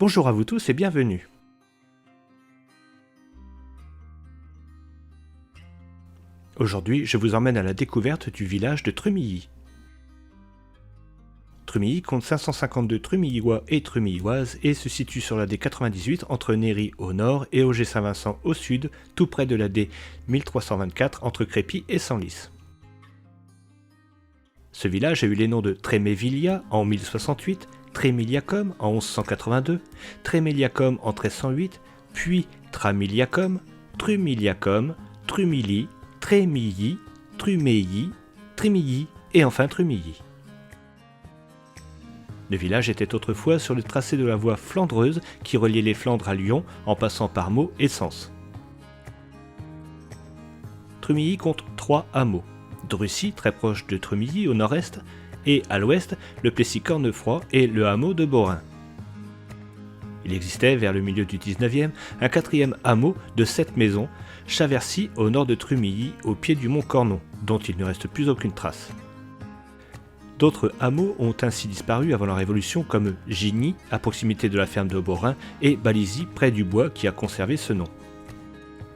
Bonjour à vous tous et bienvenue. Aujourd'hui, je vous emmène à la découverte du village de Trumilly. Trumilly compte 552 Trumillylois et Trumilloises et se situe sur la D98 entre Néry au nord et Auger-Saint-Vincent au sud, tout près de la D1324 entre Crépy et Senlis. Ce village a eu les noms de Trémévillia en 1068, Trémiliacum en 1182, Tréméliacum en 1308, puis Tramiliacum, Trumiliacum, Trumilly, Trémilly, Trumeilly, Trimilly et enfin Trumilly. Le village était autrefois sur le tracé de la voie flandreuse qui reliait les Flandres à Lyon en passant par Meaux et Sens. Trumilly compte 3 hameaux. Drucy, très proche de Trumilly au nord-est, et à l'ouest, le Plessis-Cornefroy et le hameau de Borin. Il existait, vers le milieu du 19e, un 4e hameau de 7 maisons, Chavercy au nord de Trumilly, au pied du mont Cornon, dont il ne reste plus aucune trace. D'autres hameaux ont ainsi disparu avant la Révolution, comme Gigny, à proximité de la ferme de Borin, et Balizy, près du bois qui a conservé ce nom.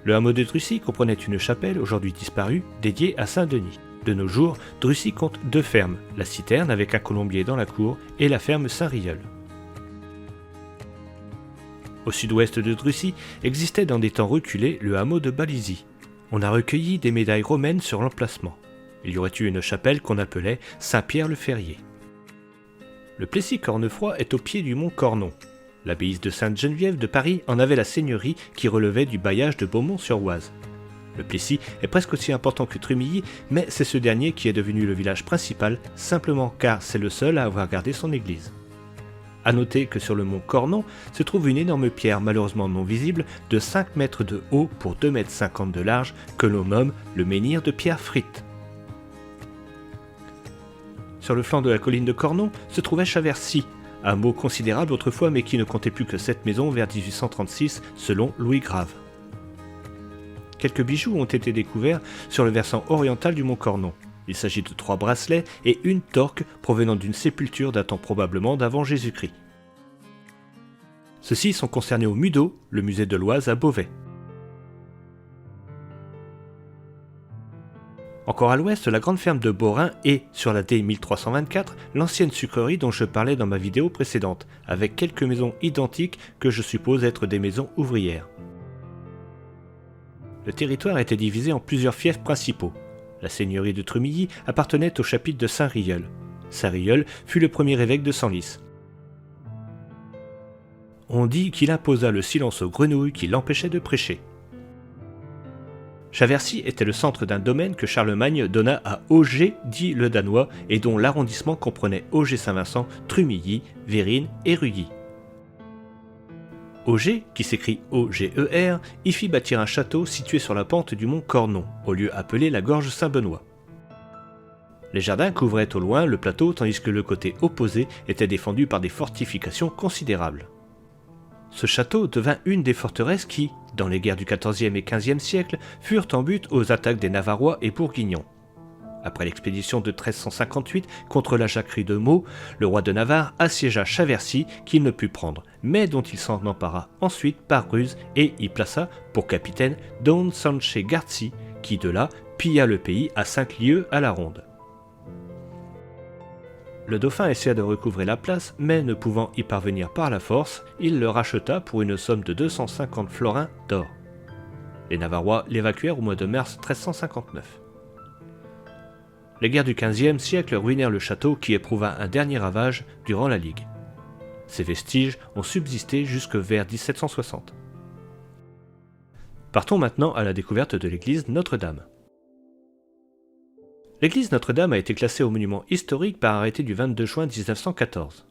Le hameau de Drucy comprenait une chapelle, aujourd'hui disparue, dédiée à Saint-Denis. De nos jours, Drucy compte 2 fermes, la citerne avec un colombier dans la cour et la ferme Saint-Rieul. Au sud-ouest de Drucy existait dans des temps reculés le hameau de Balizy. On a recueilli des médailles romaines sur l'emplacement. Il y aurait eu une chapelle qu'on appelait Saint-Pierre-le-Ferrier. Le Plessis-Cornefroy est au pied du mont Cornon. L'abbaye de Sainte-Geneviève de Paris en avait la seigneurie qui relevait du bailliage de Beaumont-sur-Oise. Le Plessis est presque aussi important que Trumilly, mais c'est ce dernier qui est devenu le village principal, simplement car c'est le seul à avoir gardé son église. A noter que sur le mont Cornon se trouve une énorme pierre malheureusement non visible de 5 mètres de haut pour 2,50 m de large que l'on nomme le menhir de Pierre Fritte. Sur le flanc de la colline de Cornon se trouvait Chavercy, un hameau considérable autrefois mais qui ne comptait plus que 7 maisons vers 1836 selon Louis Grave. Quelques bijoux ont été découverts sur le versant oriental du mont Cornon. Il s'agit de 3 bracelets et une torque provenant d'une sépulture datant probablement d'avant Jésus-Christ. Ceux-ci sont concernés au Mudeau, le musée de l'Oise à Beauvais. Encore à l'ouest, la grande ferme de Borin et, sur la D1324, l'ancienne sucrerie dont je parlais dans ma vidéo précédente, avec quelques maisons identiques que je suppose être des maisons ouvrières. Le territoire était divisé en plusieurs fiefs principaux. La seigneurie de Trumilly appartenait au chapitre de Saint-Rieul. Saint-Rieul fut le premier évêque de Senlis. On dit qu'il imposa le silence aux grenouilles qui l'empêchaient de prêcher. Chavercy était le centre d'un domaine que Charlemagne donna à Auger, dit le Danois, et dont l'arrondissement comprenait Auger-Saint-Vincent, Trumilly, Vérines et Rully. Auger, qui s'écrit O-G-E-R, y fit bâtir un château situé sur la pente du mont Cornon, au lieu appelé la Gorge Saint-Benoît. Les jardins couvraient au loin le plateau tandis que le côté opposé était défendu par des fortifications considérables. Ce château devint une des forteresses qui, dans les guerres du XIVe et XVe siècle, furent en but aux attaques des Navarois et Bourguignons. Après l'expédition de 1358 contre la jacquerie de Meaux, le roi de Navarre assiégea Chavercy qu'il ne put prendre, mais dont il s'en empara ensuite par ruse et y plaça pour capitaine Don Sanche Garzi, qui de là pilla le pays à 5 lieues à la ronde. Le dauphin essaya de recouvrer la place, mais ne pouvant y parvenir par la force, il le racheta pour une somme de 250 florins d'or. Les Navarois l'évacuèrent au mois de mars 1359. Les guerres du XVe siècle ruinèrent le château qui éprouva un dernier ravage durant la Ligue. Ces vestiges ont subsisté jusque vers 1760. Partons maintenant à la découverte de l'église Notre-Dame. L'église Notre-Dame a été classée au monument historique par arrêté du 22 juin 1914.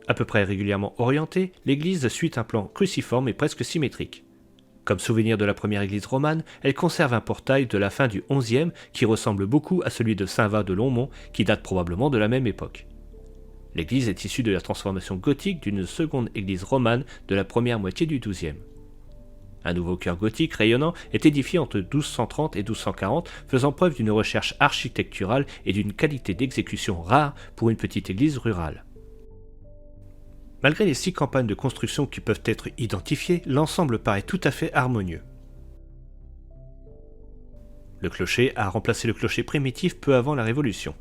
À peu près régulièrement orientée, l'église suit un plan cruciforme et presque symétrique. Comme souvenir de la première église romane, elle conserve un portail de la fin du XIe qui ressemble beaucoup à celui de Saint-Va de Longmont qui date probablement de la même époque. L'église est issue de la transformation gothique d'une seconde église romane de la première moitié du XIIe. Un nouveau chœur gothique rayonnant est édifié entre 1230 et 1240, faisant preuve d'une recherche architecturale et d'une qualité d'exécution rare pour une petite église rurale. Malgré les 6 campagnes de construction qui peuvent être identifiées, l'ensemble paraît tout à fait harmonieux. Le clocher a remplacé le clocher primitif peu avant la Révolution.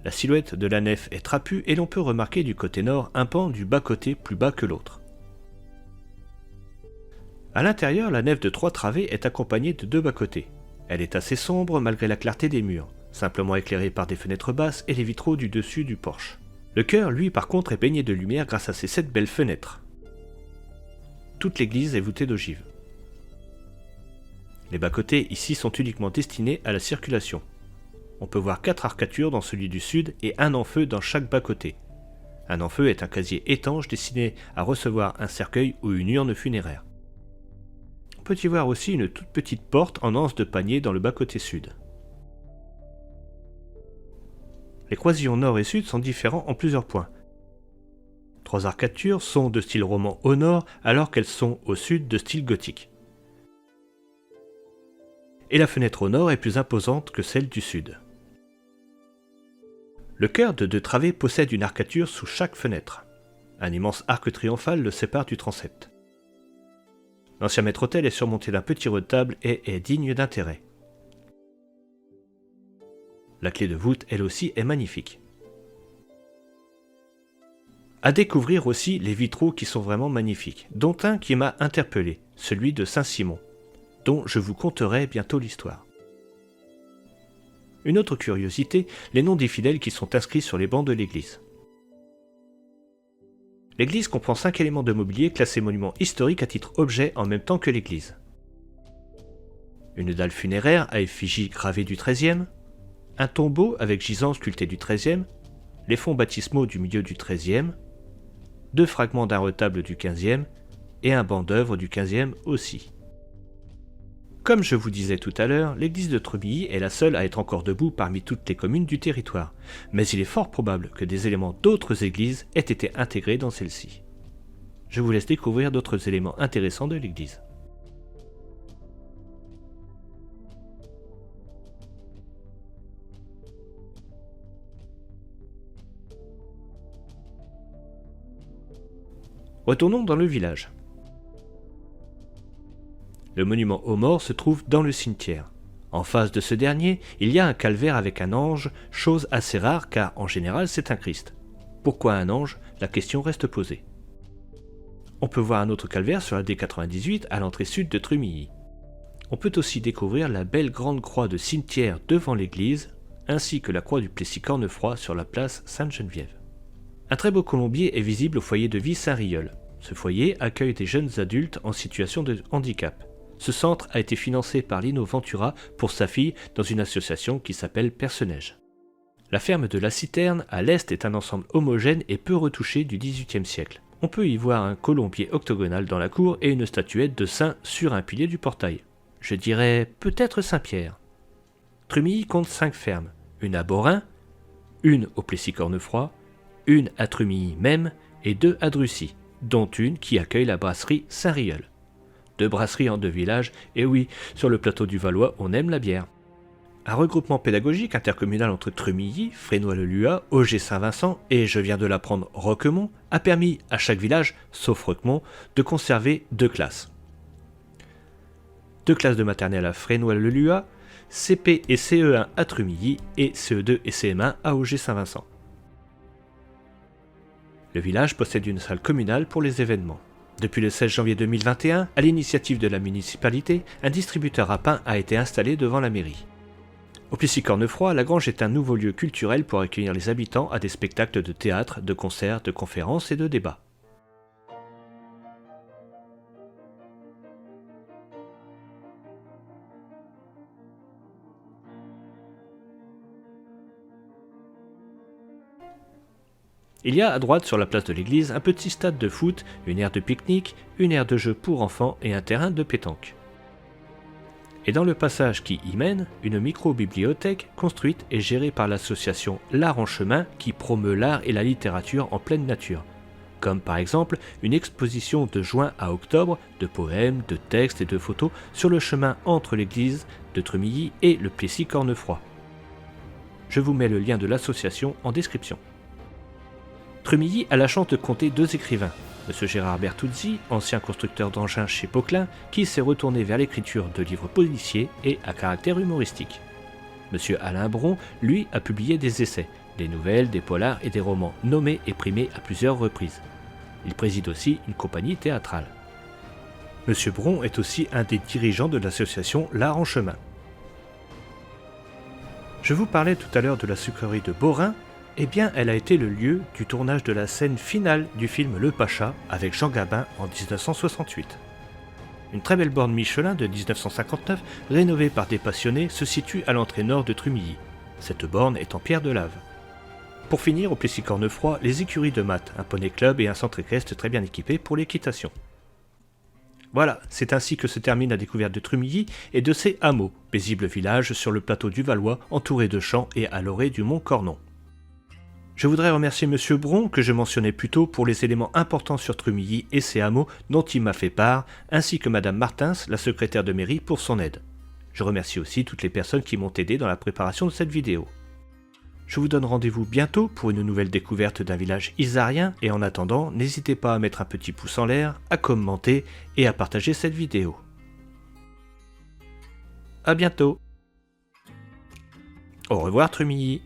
La silhouette de la nef est trapue et l'on peut remarquer du côté nord un pan du bas-côté plus bas que l'autre. À l'intérieur, la nef de 3 travées est accompagnée de 2 bas-côtés. Elle est assez sombre malgré la clarté des murs, simplement éclairée par des fenêtres basses et les vitraux du dessus du porche. Le chœur, lui, par contre, est baigné de lumière grâce à ses 7 belles fenêtres. Toute l'église est voûtée d'ogives. Les bas-côtés ici sont uniquement destinés à la circulation. On peut voir 4 arcatures dans celui du sud et un en-feu dans chaque bas-côté. Un en-feu est un casier étanche destiné à recevoir un cercueil ou une urne funéraire. On peut y voir aussi une toute petite porte en anse de panier dans le bas-côté sud. Les croisillons nord et sud sont différents en plusieurs points. 3 arcatures sont de style roman au nord alors qu'elles sont au sud de style gothique. Et la fenêtre au nord est plus imposante que celle du sud. Le chœur de 2 travées possède une arcature sous chaque fenêtre. Un immense arc triomphal le sépare du transept. L'ancien maître-autel est surmonté d'un petit retable et est digne d'intérêt. La clé de voûte, elle aussi, est magnifique. À découvrir aussi les vitraux qui sont vraiment magnifiques, dont un qui m'a interpellé, celui de Saint-Simon, dont je vous conterai bientôt l'histoire. Une autre curiosité, les noms des fidèles qui sont inscrits sur les bancs de l'église. L'église comprend 5 éléments de mobilier classés monuments historiques à titre objet en même temps que l'église. Une dalle funéraire à effigie gravée du XIIIe, un tombeau avec gisant sculpté du XIIIe, les fonds baptismaux du milieu du XIIIe, 2 fragments d'un retable du XVe et un banc d'œuvre du XVe aussi. Comme je vous disais tout à l'heure, l'église de Tremilly est la seule à être encore debout parmi toutes les communes du territoire, mais il est fort probable que des éléments d'autres églises aient été intégrés dans celle-ci. Je vous laisse découvrir d'autres éléments intéressants de l'église. Retournons dans le village. Le monument aux morts se trouve dans le cimetière. En face de ce dernier, il y a un calvaire avec un ange, chose assez rare car en général c'est un Christ. Pourquoi un ange? La question reste posée. On peut voir un autre calvaire sur la D98 à l'entrée sud de Tremilly. On peut aussi découvrir la belle grande croix de cimetière devant l'église, ainsi que la croix du Plessis-Cornefroy sur la place Sainte-Geneviève. Un très beau colombier est visible au foyer de vie Saint-Rieul. Ce foyer accueille des jeunes adultes en situation de handicap. Ce centre a été financé par Lino Ventura pour sa fille dans une association qui s'appelle Perce-Neige. La ferme de la Citerne à l'est est un ensemble homogène et peu retouché du XVIIIe siècle. On peut y voir un colombier octogonal dans la cour et une statuette de saint sur un pilier du portail. Je dirais peut-être Saint-Pierre. Tremilly compte 5 fermes, une à Borin, une au Plessis-Cornefroy, une à Tremilly même et 2 à Drucy, dont une qui accueille la brasserie Saint-Rieul. 2 brasseries en 2 villages, et oui, sur le plateau du Valois, on aime la bière. Un regroupement pédagogique intercommunal entre Tremilly, Fresnoy-le-Luat, Auger-Saint-Vincent et, je viens de l'apprendre, Roquemont, a permis à chaque village, sauf Roquemont, de conserver 2 classes. 2 classes de maternelle à Fresnoy-le-Luat, CP et CE1 à Tremilly et CE2 et CM1 à Auger-Saint-Vincent. Le village possède une salle communale pour les événements. Depuis le 16 janvier 2021, à l'initiative de la municipalité, un distributeur à pain a été installé devant la mairie. Au Plessis-Cornefroy, la grange est un nouveau lieu culturel pour accueillir les habitants à des spectacles de théâtre, de concerts, de conférences et de débats. Il y a à droite sur la place de l'église un petit stade de foot, une aire de pique-nique, une aire de jeu pour enfants et un terrain de pétanque. Et dans le passage qui y mène, une micro-bibliothèque construite et gérée par l'association L'Art en Chemin qui promeut l'art et la littérature en pleine nature. Comme par exemple une exposition de juin à octobre de poèmes, de textes et de photos sur le chemin entre l'église de Tremilly et le Plessis-Cornefroy. Je vous mets le lien de l'association en description. Trumilly a la chance de compter 2 écrivains. M. Gérard Bertuzzi, ancien constructeur d'engins chez Poquelin, qui s'est retourné vers l'écriture de livres policiers et à caractère humoristique. M. Alain Bron, lui, a publié des essais, des nouvelles, des polars et des romans nommés et primés à plusieurs reprises. Il préside aussi une compagnie théâtrale. M. Bron est aussi un des dirigeants de l'association L'Art en Chemin. Je vous parlais tout à l'heure de la sucrerie de Beaurain. Eh bien, elle a été le lieu du tournage de la scène finale du film Le Pacha avec Jean Gabin en 1968. Une très belle borne Michelin de 1959, rénovée par des passionnés, se situe à l'entrée nord de Trumilly. Cette borne est en pierre de lave. Pour finir, au Plessis-Cornefroy, les écuries de Math, un poney club et un centre équestre très bien équipé pour l'équitation. Voilà, c'est ainsi que se termine la découverte de Trumilly et de ses hameaux, paisibles villages sur le plateau du Valois, entourés de champs et à l'orée du mont Cornon. Je voudrais remercier M. Bron, que je mentionnais plus tôt, pour les éléments importants sur Trumilly et ses hameaux dont il m'a fait part, ainsi que Mme Martins, la secrétaire de mairie, pour son aide. Je remercie aussi toutes les personnes qui m'ont aidé dans la préparation de cette vidéo. Je vous donne rendez-vous bientôt pour une nouvelle découverte d'un village isarien, et en attendant, n'hésitez pas à mettre un petit pouce en l'air, à commenter et à partager cette vidéo. A bientôt. Au revoir Trumilly.